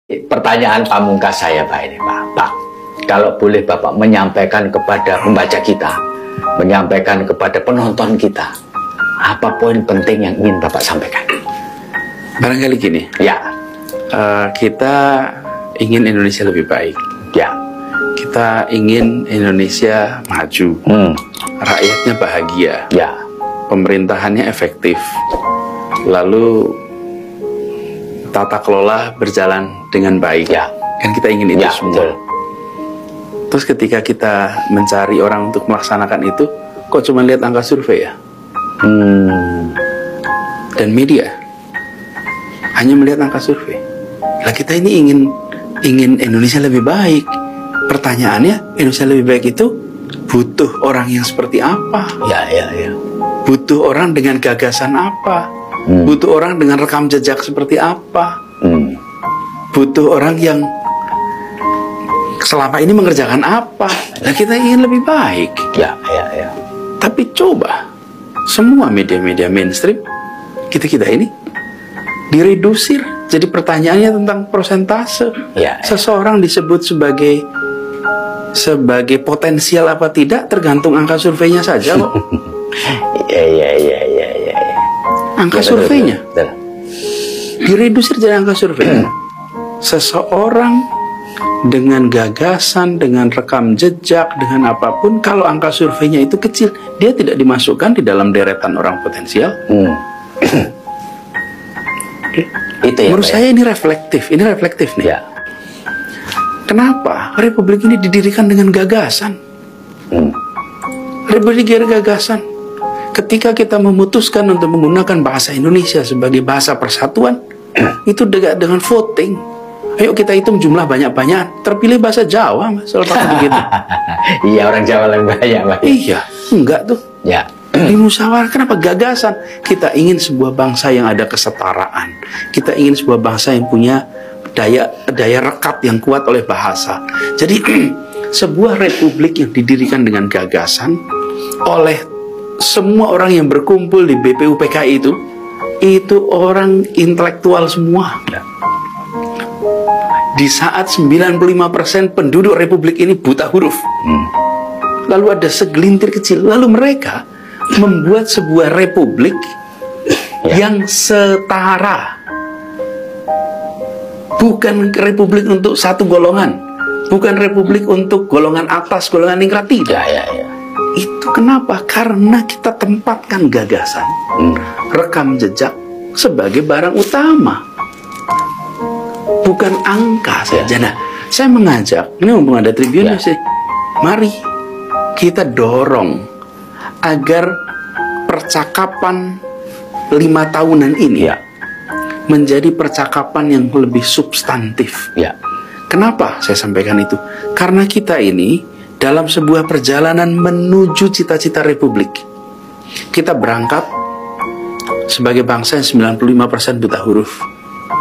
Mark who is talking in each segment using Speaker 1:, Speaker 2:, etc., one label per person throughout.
Speaker 1: Pertanyaan pamungkas saya Pak ini Pak, kalau boleh Bapak menyampaikan kepada pembaca kita, menyampaikan kepada penonton kita, apa poin penting yang ingin Bapak sampaikan?
Speaker 2: Barangkali gini,
Speaker 1: ya,
Speaker 2: kita ingin Indonesia lebih baik,
Speaker 1: ya,
Speaker 2: kita ingin Indonesia maju, rakyatnya bahagia,
Speaker 1: ya, pemerintahannya
Speaker 2: efektif, lalu tata kelola berjalan dengan baik,
Speaker 1: ya,
Speaker 2: kan kita ingin itu
Speaker 1: ya,
Speaker 2: semua.
Speaker 1: betul.
Speaker 2: Terus ketika kita mencari orang untuk melaksanakan itu, kok cuma lihat angka survei ya? Dan media hanya melihat angka survei. Lah kita ini ingin Indonesia lebih baik. Pertanyaannya, Indonesia lebih baik itu butuh orang yang seperti apa?
Speaker 1: Ya, ya, ya.
Speaker 2: Butuh orang dengan gagasan apa? Butuh orang dengan rekam jejak seperti apa? Butuh orang yang selama ini mengerjakan apa? Nah, kita ingin lebih baik.
Speaker 1: Ya, ya, ya.
Speaker 2: Tapi coba semua media-media mainstream kita ini diredusir. Jadi pertanyaannya tentang persentase.
Speaker 1: Ya, ya.
Speaker 2: Seseorang disebut sebagai potensial apa tidak tergantung angka surveinya saja kok.
Speaker 1: Ya.
Speaker 2: Angka
Speaker 1: Ya,
Speaker 2: surveinya
Speaker 1: betul.
Speaker 2: diredusir jadi angka survei. Seseorang dengan gagasan, dengan rekam jejak, dengan apapun, kalau angka surveinya itu kecil, dia tidak dimasukkan di dalam deretan orang potensial.
Speaker 1: Itu ya,
Speaker 2: Menurut
Speaker 1: Pak,
Speaker 2: saya ini reflektif nih.
Speaker 1: ya.
Speaker 2: Kenapa Republik ini didirikan dengan gagasan? Republik gagasan. Ketika kita memutuskan untuk menggunakan bahasa Indonesia sebagai bahasa persatuan, itu dengan voting. Ayo kita hitung jumlah banyak-banyak, terpilih bahasa Jawa, Mas. Soal begitu.
Speaker 1: Iya, orang Jawa lebih banyak, Pak.
Speaker 2: Iya, enggak tuh.
Speaker 1: Ya.
Speaker 2: Di musyawarah, kenapa gagasan? Kita ingin sebuah bangsa yang ada kesetaraan. Kita ingin sebuah bangsa yang punya daya rekat yang kuat oleh bahasa. Jadi sebuah republik yang didirikan dengan gagasan oleh semua orang yang berkumpul di BPUPKI itu orang intelektual semua. Di saat 95% penduduk republik ini buta huruf, lalu ada segelintir kecil, lalu mereka membuat sebuah republik yang setara. Bukan republik untuk satu golongan, bukan republik untuk golongan atas, golongan ningrat, tidak.
Speaker 1: Ya.
Speaker 2: Itu kenapa? Karena kita tempatkan gagasan, rekam jejak sebagai barang utama, bukan angka saja. Nah, saya mengajak, ini mumpung ada tribunnya sih, mari kita dorong agar percakapan 5 tahunan ini menjadi percakapan yang lebih substantif.
Speaker 1: Ya.
Speaker 2: Kenapa saya sampaikan itu? Karena kita ini dalam sebuah perjalanan menuju cita-cita republik. Kita berangkat sebagai bangsa yang 95% buta huruf.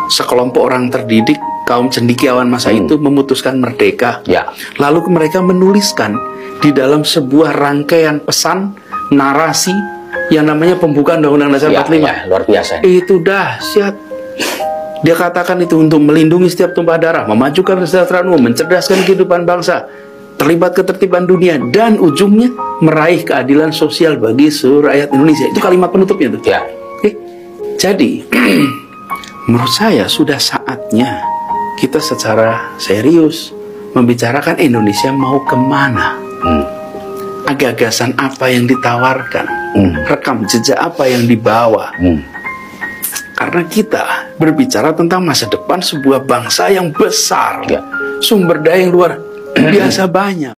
Speaker 2: Sekelompok orang terdidik, kaum cendekiawan masa itu memutuskan merdeka.
Speaker 1: Ya.
Speaker 2: Lalu mereka menuliskan di dalam sebuah rangkaian pesan, narasi yang namanya pembukaan Undang-Undang Dasar 45.
Speaker 1: Ya, luar biasa.
Speaker 2: Itu dahsyat. Dia katakan itu untuk melindungi setiap tumpah darah, memajukan kesejahteraan umum, mencerdaskan kehidupan bangsa, terlibat ketertiban dunia, dan ujungnya meraih keadilan sosial bagi seluruh rakyat Indonesia. Itu kalimat penutupnya tuh.
Speaker 1: Ya.
Speaker 2: Jadi menurut saya sudah saatnya kita secara serius membicarakan Indonesia mau kemana, gagasan apa yang ditawarkan, rekam jejak apa yang dibawa. Karena kita berbicara tentang masa depan sebuah bangsa yang besar, sumber daya yang luar biasa banyak.